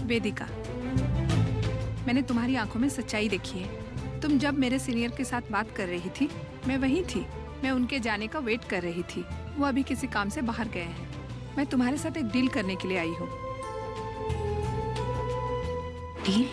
वेदिका, मैंने तुम्हारी आंखों में सच्चाई देखी है। तुम जब मेरे सीनियर के साथ बात कर रही थी, मैं वहीं थी। मैं उनके जाने का वेट कर रही थी। वो अभी किसी काम से बाहर गए हैं। मैं तुम्हारे साथ एक डील करने के लिए आई हूँ। डील?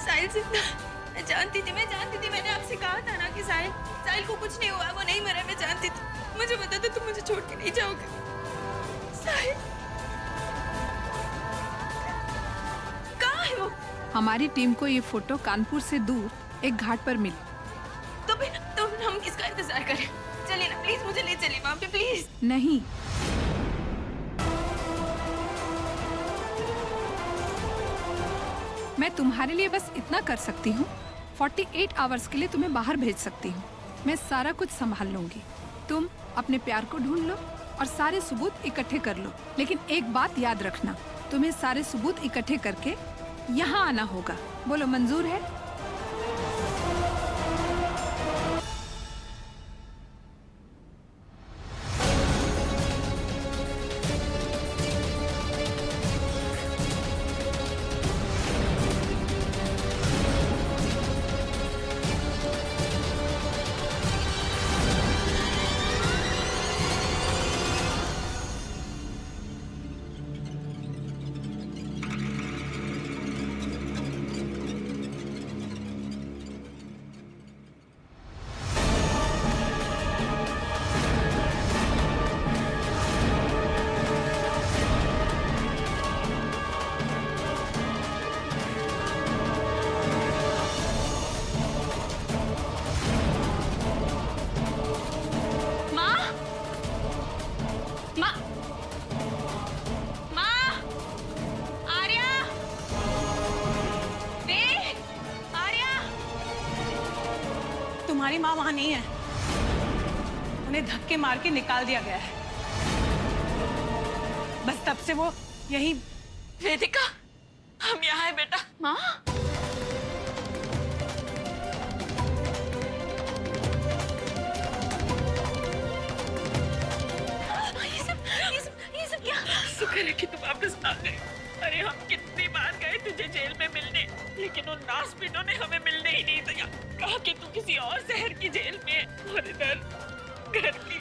साहिल जिंदा। मैं जानती थी, मैंने आपसे कहा था ना कि साहिल को कुछ नहीं हुआ, वो नहीं मरा। मैं जानती थी, मुझे पता था तुम मुझे छोड़ के नहीं जाओगे। साहिल कहाँ है वो? हमारी टीम को ये फोटो कानपुर से दूर एक घाट पर मिली। तो फिर हम किसका इंतजार करें? चलिए ना प्लीज, मुझे ले चलिए वहाँ पे प्लीज। नहीं, मैं तुम्हारे लिए बस इतना कर सकती हूँ। 48 आवर्स के लिए तुम्हें बाहर भेज सकती हूँ। मैं सारा कुछ संभाल लूंगी। तुम अपने प्यार को ढूंढ लो और सारे सबूत इकट्ठे कर लो। लेकिन एक बात याद रखना, तुम्हें सारे सबूत इकट्ठे करके यहाँ आना होगा। बोलो, मंजूर है? तुम्हारी माँ वहां नहीं है। उन्हें धक्के मार के निकाल दिया गया है। बस तब से वो यही। वेदिका, हम यहाँ हैं बेटा। माँ, ये सब क्या? शुक्र है कि तुम वापस आ गए। अरे हम कितनी बार गए तुझे जेल में मिलने, लेकिन उन नासपीटों ने हमें मिलने ही नहीं दिया। कहा कि तू किसी और शहर की जेल में, और इधर घर की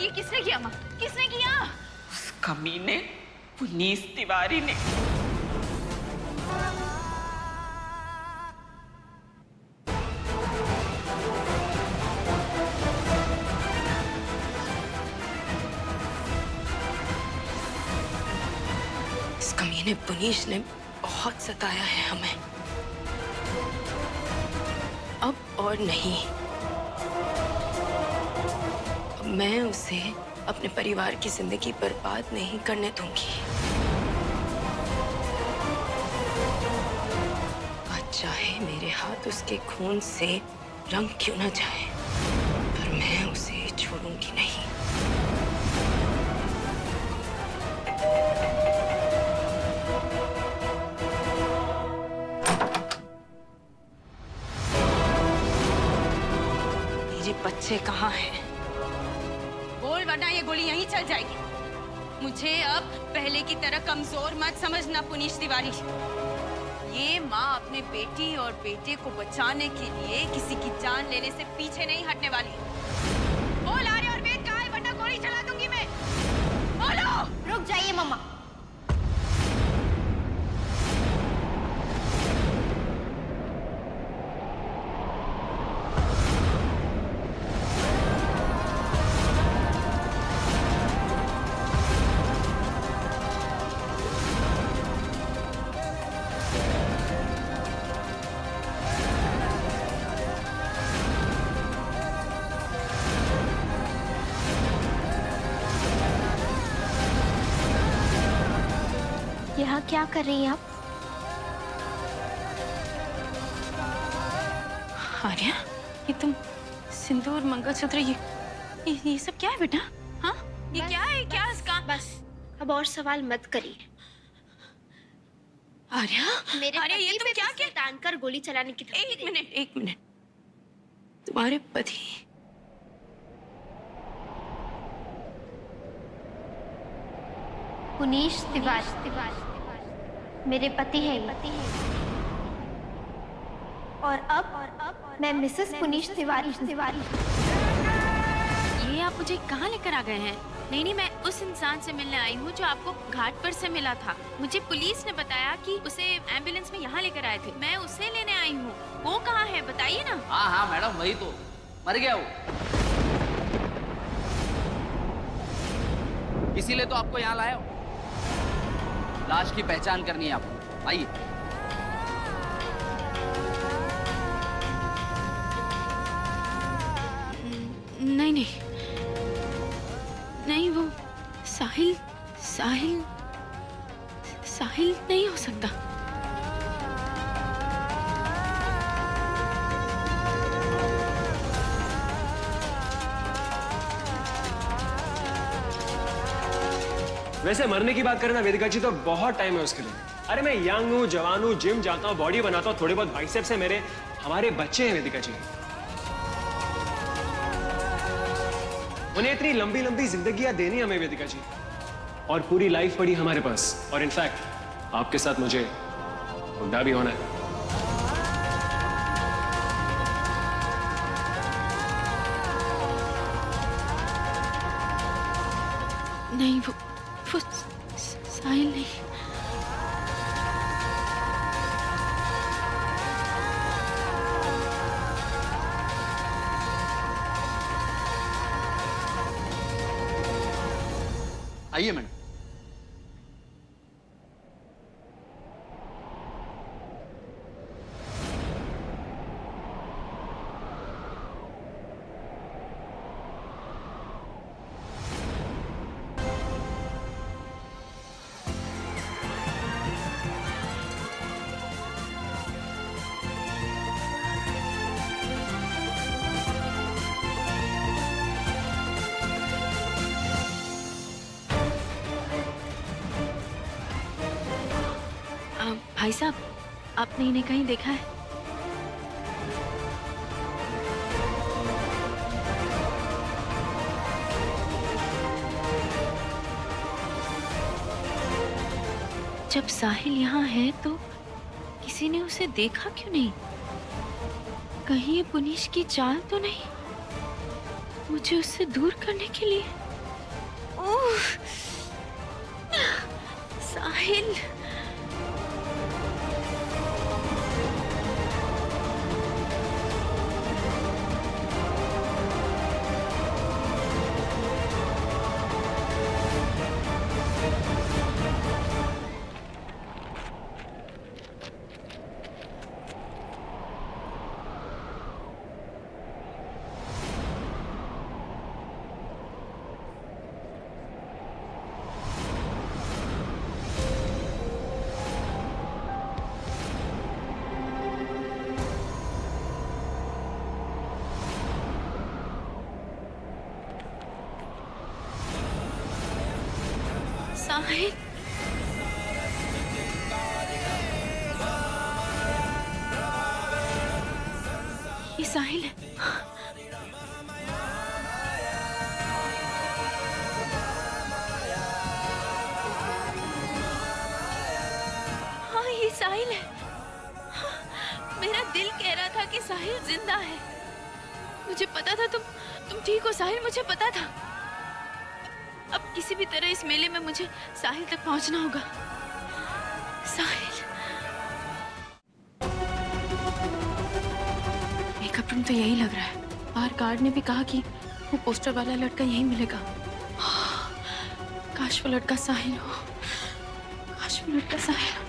ये किसने किया माँ? किसने किया? उस कमीने पुनीत तिवारी ने। इस कमीने पुनीत ने बहुत सताया है हमें। अब और नहीं। अब मैं उसे अपने परिवार की जिंदगी बर्बाद नहीं करने दूंगी। आज चाहे मेरे हाथ उसके खून से रंग क्यों न जाए, पर मैं उसे छोड़ूंगी नहीं। मेरे बच्चे कहाँ हैं? बोल, वरना ये गोली यहीं चल जाएगी। मुझे अब पहले की तरह कमजोर मत समझना पुनीत तिवारी। ये माँ अपने बेटी और बेटे को बचाने के लिए किसी की जान लेने से पीछे नहीं हटने वाली। बोल, आर्य और वेद कहाँ है, वरना गोली चला दूंगी मैं। बोलो। रुक जाइए मम्मा। यहाँ क्या कर रही हैं आप? आर्या, ये तुम सिंदूर, मंगलसूत्र, ये सब क्या है बेटा? हाँ, ये बस, क्या है? क्या इसका? बस अब और सवाल मत करिए। आर्या, मेरे आर्या, ये पति तुम पे क्या पिस्तौल तानकर गोली चलाने की धमकी एक दे- मिनट, एक मिनट। तुम्हारे पति? पुनीश तिवारी मेरे पति हैं और अब मैं मिसेस पुनीश तिवारी। ये आप मुझे कहाँ लेकर आ गए हैं? नहीं, मैं उस इंसान से मिलने आई हूँ जो आपको घाट पर से मिला था। मुझे पुलिस ने बताया कि उसे एम्बुलेंस में यहाँ लेकर आए थे। मैं उसे लेने आई हूँ। वो कहाँ है, बताइए ना। हाँ हाँ मैडम, वही तो मर गया वो। इसीलिए तो आपको यहाँ लाया हूँ। लाश की पहचान करनी है आपको। आइए। नहीं नहीं नहीं, वो साहिल साहिल साहिल नहीं हो सकता। वैसे मरने की बात करें ना वेदिका जी, तो बहुत टाइम है उसके लिए। अरे मैं यंग हूँ, जवान हूँ, जिम जाता हूँ, बॉडी बनाता हूँ, थोड़े बहुत बाइसेप्स है मेरे। हमारे बच्चे हैं वेदिका जी। उन्हें इतनी लंबी लंबी जिंदगियां देनी हमें वेदिका जी, और पूरी लाइफ पड़ी हमारे पास। और इनफैक्ट आपके साथ मुझे बुढ़ा भी होना है। नहीं, वो साहिल नहीं। आइए मैडम। भाई साहब, आपने इन्हें कहीं देखा है? जब साहिल यहाँ है तो किसी ने उसे देखा क्यों नहीं? कहीं ये पुनीश की चाल तो नहीं, मुझे उससे दूर करने के लिए? ओह, साहिल। साहिल, ये साहिल है। हाँ, ये साहिल है। हाँ, मेरा दिल कह रहा था कि साहिल जिंदा है। मुझे पता था तुम ठीक हो साहिल, मुझे पता था। अब किसी भी तरह इस मेले में मुझे साहिल तक पहुंचना होगा। साहिल, मेकअप रूम तो यही लग रहा है। बाहर गार्ड ने भी कहा कि वो पोस्टर वाला लड़का यहीं मिलेगा। काश वो लड़का साहिल हो, काश वो लड़का साहिल हो।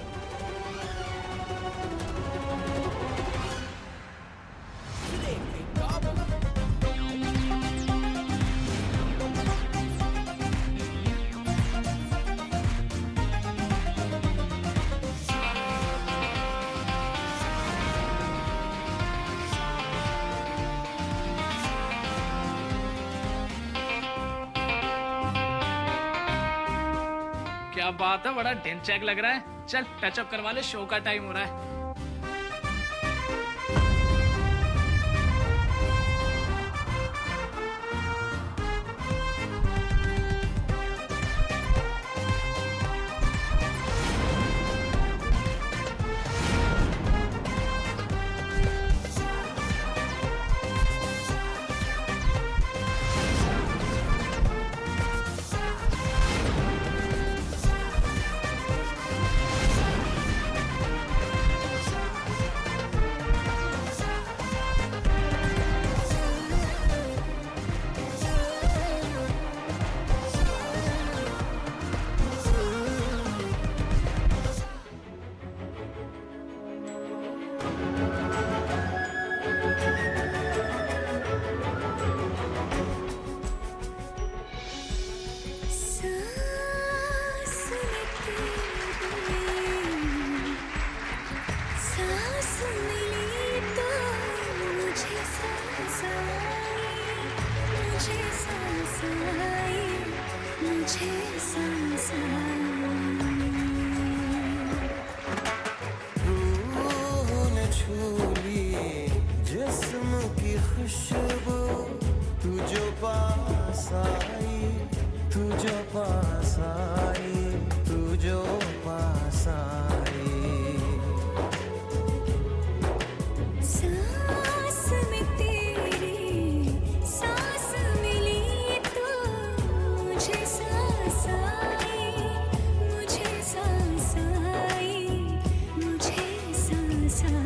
क्या बात है, बड़ा ढिंचैक लग रहा है। चल टचअप करवा ले, शो का टाइम हो रहा है। जिस्म की खुशबू तू जो पास आई, तू जो पास आई, तू जो पास आई। सांस में तेरी सांस मिली तो मुझे सांस आई, मुझे सांस आई, मुझे सांस आई।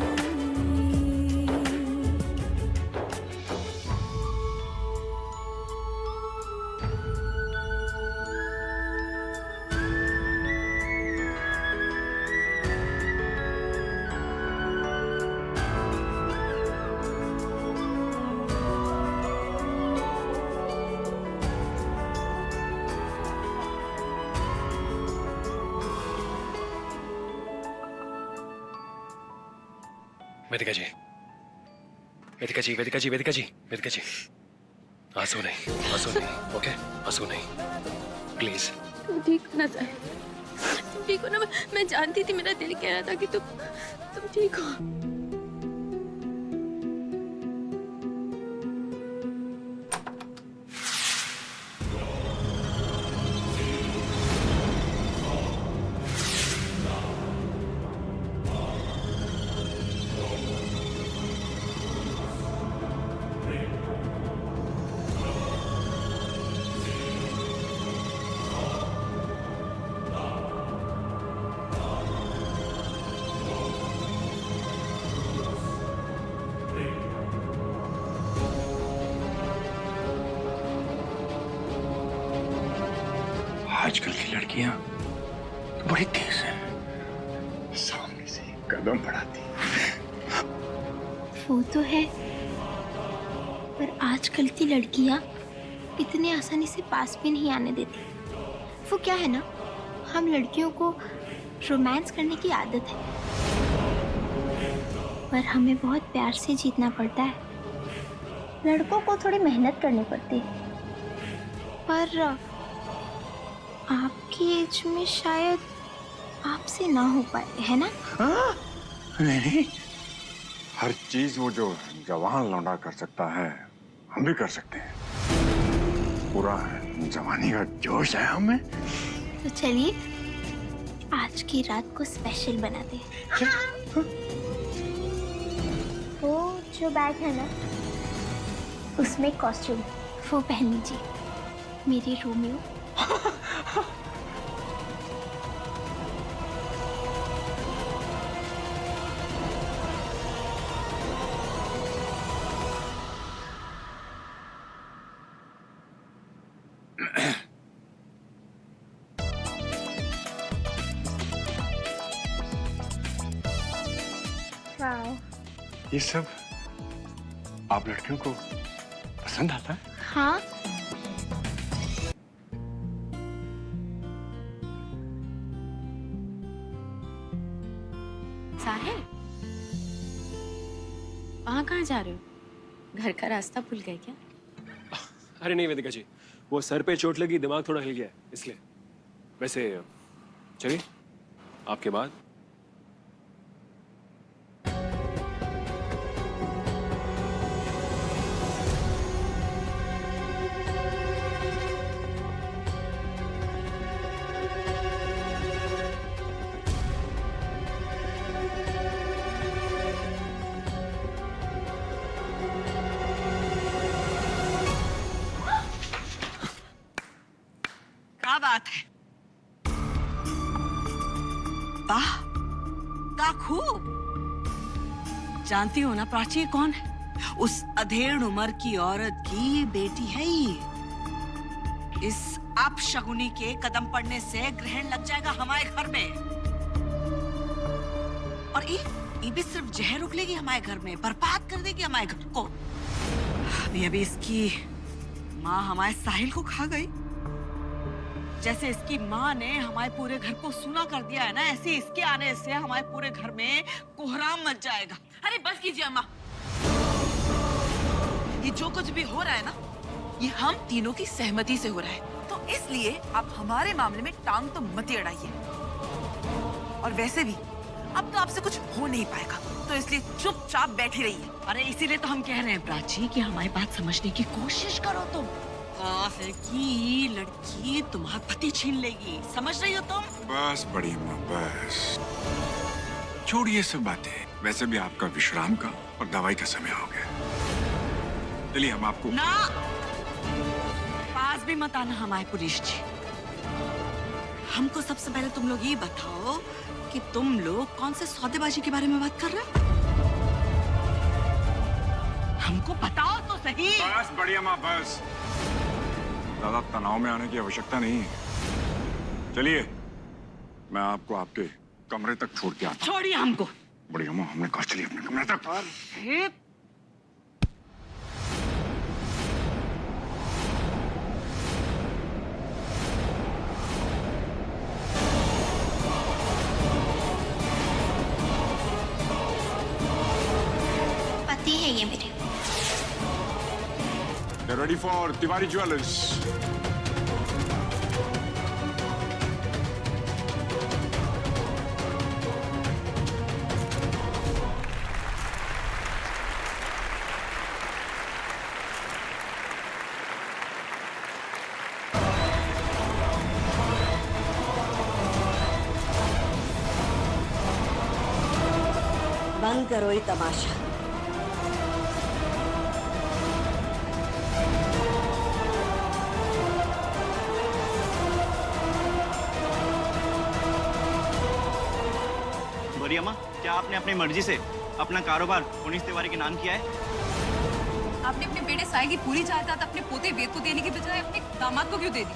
वेदिका जी, वेदिका जी, वेदिका जी, वेदिका जी, वेदिका जी, आंसू नहीं, आंसू नहीं, ओके, आंसू नहीं, प्लीज। तुम ठीक हो ना सर? तुम ठीक हो ना? मैं जानती थी, मेरा दिल कह रहा था कि तुम ठीक हो। आजकल की लड़कियां बड़ी तेज हैं, सामने से कदम बढ़ाती। वो तो है, पर आजकल की लड़कियां इतने आसानी से पास भी नहीं आने देती। वो क्या है ना, हम लड़कियों को रोमांस करने की आदत है, पर हमें बहुत प्यार से जीतना पड़ता है। लड़कों को थोड़ी मेहनत करनी पड़ती है, पर आपकी एज में शायद आपसे ना हो पाए, है ना? नहीं, हर चीज वो जो जवान लौंडा कर सकता है हम भी कर सकते हैं। पूरा जवानी का जोश है हमें। तो चलिए आज की रात को स्पेशल बनाते हैं। वो जो बैग है ना, उसमें कॉस्ट्यूम, वो पहन लीजिए, मेरी रोमियो। वाओ, ये सब आप लड़कियों को पसंद आता है? हाँ, साहिल, वहाँ कहाँ जा रहे हो? घर का रास्ता भूल गए क्या? अरे नहीं वेदिका जी, वो सर पे चोट लगी, दिमाग थोड़ा हिल गया इसलिए। वैसे चलिए आपके बाद। क्या बात है? वाह, क्या खूब। जानती हो ना प्राची कौन है? उस अधेड़ उम्र की औरत की बेटी है ये। इस अपशगुनी के कदम पड़ने से ग्रहण लग जाएगा हमारे घर में। और ये भी सिर्फ जहर उगलेगी हमारे घर में, बर्बाद कर देगी हमारे घर को। अभी इसकी माँ हमारे साहिल को खा गई। जैसे इसकी माँ ने हमारे पूरे घर को सूना कर दिया है ना, ऐसे इसके आने से हमारे पूरे घर में कोहराम मच जाएगा। अरे बस कीजिए अम्मा, ये जो कुछ भी हो रहा है ना, ये हम तीनों की सहमति से हो रहा है। तो इसलिए आप हमारे मामले में टांग तो मत अड़ाइए। और वैसे भी अब तो आपसे कुछ हो नहीं पाएगा, तो इसलिए चुपचाप बैठी रहिए। अरे इसीलिए तो हम कह रहे हैं प्राची कि हमारी बात समझने की कोशिश करो तुम। की लड़की तुम्हारा पति छीन लेगी, समझ रही हो तुम? बस बड़ी माँ बस, छोड़िए सब बातें। वैसे भी आपका विश्राम का और दवाई का समय हो गया। चलिए हम आपको ना पास भी मत आना हमारे पुलिस जी। हमको सबसे पहले तुम लोग ये बताओ कि तुम लोग कौन से सौदेबाजी के बारे में बात कर रहे हो? हमको बताओ तो सही। बस बढ़िया माँ बस, ज्यादा तनाव में आने की आवश्यकता नहीं है। चलिए मैं आपको आपके कमरे तक छोड़ के आता हूँ। छोड़िए हमको। बढ़िया माँ, हमने कहा चलिए अपने कमरे तक। अरे पति है ये मेरे। They're ready for Tiwari Jewelers. बंद करो ये तमाशा। अम्मा, क्या आपने अपनी मर्जी से अपना कारोबार पुनीश तिवारी के नाम किया है? आपने अपने बेटे साहिल की पूरी जायदाद अपने पोते वेद को देने की बजाय अपने दामाद को क्यों दे दी?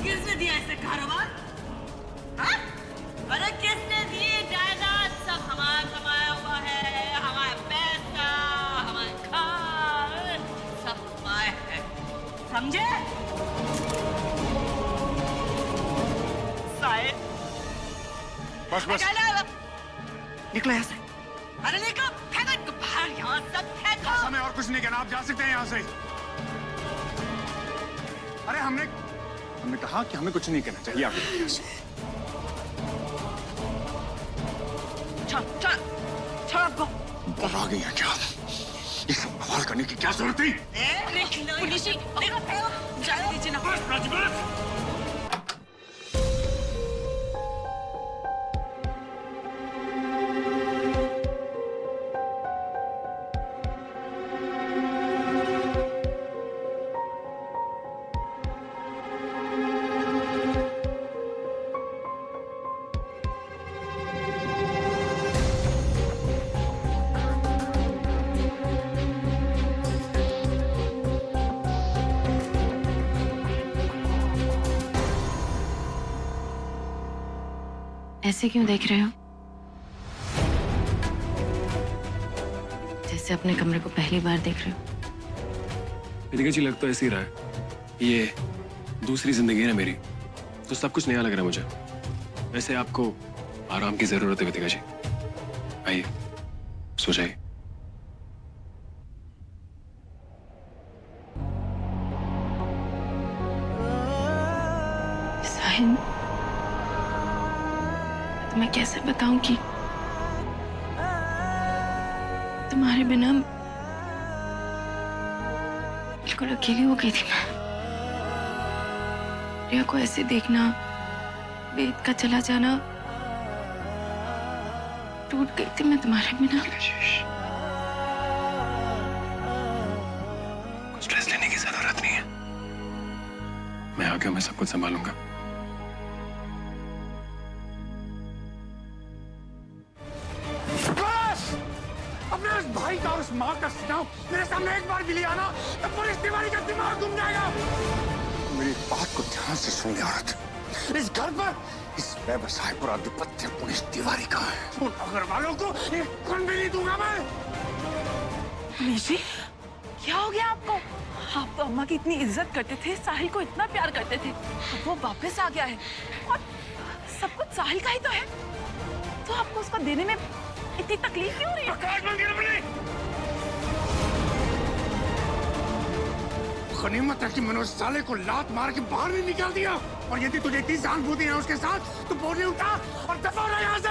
किसने दिया ऐसे कारोबार? अरे किसने दिए? जायदाद सब हमारा कमाया हुआ है, हमारा पैसा, हमारा घर सब हमारा है, समझे? साहिब, बस बस निकलो यहाँ से। अरे निकलो, फेंको इनको बाहर, यहाँ सब फेंको। हमें और कुछ नहीं कहना, आप जा सकते हैं यहाँ से। अरे हमने कहा कि हमें कुछ नहीं कहना चाहिए आपके यहाँ से। आ गई है क्या? ये सब बवाल करने की क्या जरूरत थी? पुलिस जाने दीजिए ना। ऐसे क्यों देख रहे हो? जैसे अपने कमरे को पहली बार देख रहे हो। वेदिका जी, लग तो ऐसे ही रहा है। ये दूसरी जिंदगी है ना मेरी, तो सब कुछ नया लग रहा है मुझे। वैसे आपको आराम की जरूरत है वेदिका जी। आइए, सो जाइए। साहिल, मैं कैसे बताऊं कि तुम्हारे बिना बिल्कुल अकेली हो गई थी मैं। रिया को ऐसे देखना, वेद का चला जाना, टूट गई थी मैं तुम्हारे बिना। कुछ स्ट्रेस लेने की जरूरत नहीं है, मैं आ गया, मैं सब कुछ संभालूंगा। अपने उस भाई का और उस माँ का सुनाओ मेरे सामने एक बार भी लिया ना तो पुलिस तिवारी का दिमाग घूम जाएगा। मेरी बात को ध्यान से सुन ले औरत, इस घर पर इस व्यवसाय पर आधिपत्य पुलिस तिवारी का है। उन अग्रवालों को एक कण भी नहीं दूंगा मैं। पुलिस जी, क्या हो गया आपको? आप तो अम्मा की इतनी इज्जत करते थे, साहिल को इतना प्यार करते थे, अब वो वापस आ गया है और सब कुछ साहिल का ही तो है, तो आपको उसको देने में इतनी तकलीफ क्यों हो रही है? गनीमत है कि मैंने उस साले को लात मार के बाहर नहीं निकाल दिया, और यदि तुझे इतनी सहानुभूति है उसके साथ तो बोले उठा और दफा हो रहा यहाँ से।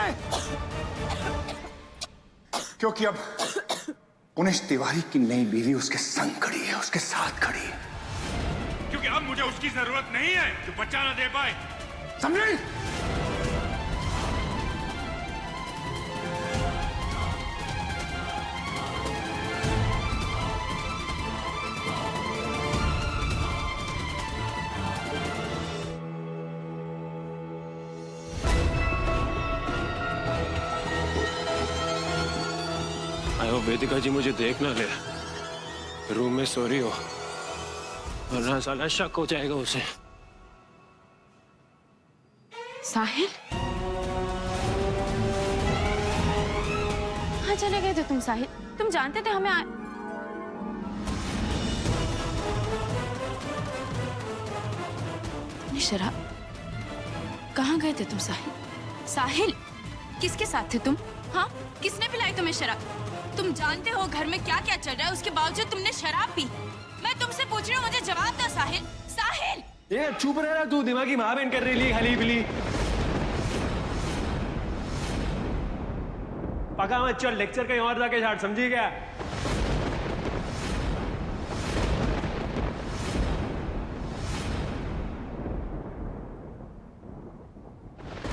क्योंकि अब पुनिश तिवारी की नई बीवी उसके संग खड़ी है, उसके साथ खड़ी है। क्योंकि अब मुझे उसकी जरूरत नहीं है जो बच्चा ना दे पाए, समझे? वेदिका जी मुझे देख ना ले, रूम में सो रही हो, वरना साला शक हो जाएगा उसे। साहिल, कहाँ चले गए थे तुम साहिल? तुम जानते थे हमें शराब, कहाँ गए थे तुम साहिल? साहिल, किसके साथ थे तुम? हाँ, किसने पिलाई तुम्हें शराब? तुम जानते हो घर में क्या क्या चल रहा है, उसके बावजूद तुमने शराब पी। मैं तुमसे पूछ रही हूँ, मुझे जवाब दो साहिल। साहिल, ये चुप रह रहा तू, दिमागी महाबेन कर रही हली बिली। पका मत, चल लेक्चर कहीं और जाके झाड़, समझी क्या?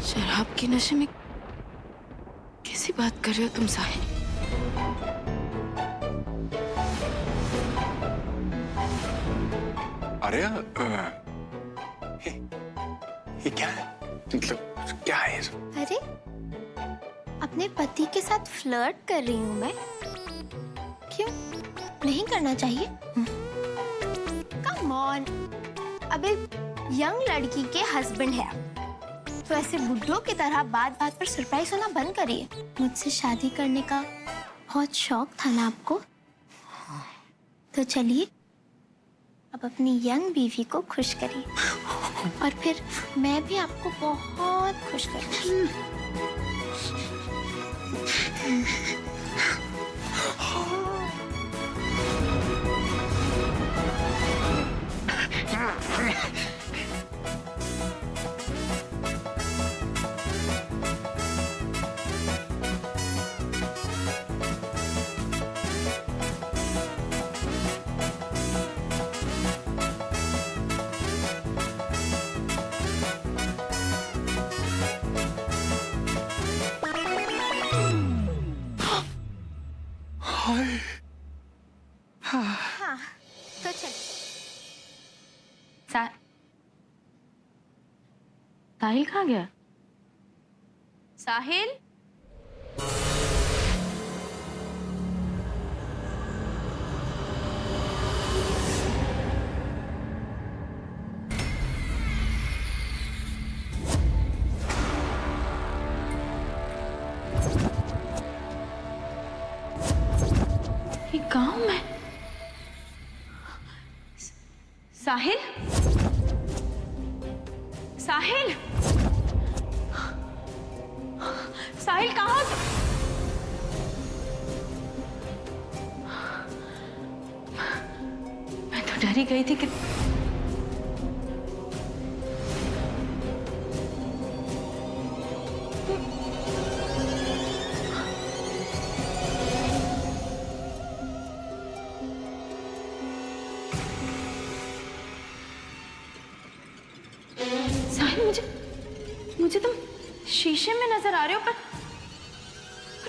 शराब के नशे में कैसी बात कर रहे हो तुम साहिल? अरे ये क्या है? मतलब क्या है ये? अरे अपने पति के साथ फ्लर्ट कर रही हूँ मैं। क्यों नहीं करना चाहिए? कम ऑन, अबे यंग लड़की के हस्बैंड है आप, तो ऐसे बुड्ढों की तरह बात बात पर सरप्राइज होना बंद करिए। मुझसे शादी करने का बहुत शौक था ना आपको, तो चलिए अब अपनी यंग बीवी को खुश करिए, और फिर मैं भी आपको बहुत खुश करूंगी। हाँ, तो चल। साहिल कहाँ गया? साहिल, ये गांव में? साहिल, साहिल, साहिल कहाँ? डर ही गई थी कि साहिल, मुझे तुम शीशे में नजर आ रहे हो, पर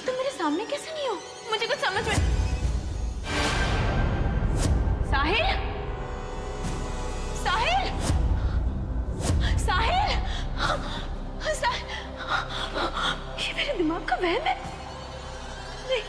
तुम मेरे सामने कैसे नहीं हो? मुझे कुछ समझ में। साहिल, साहिल, साहिल, साहिल, ये मेरे दिमाग का वहम है? नहीं,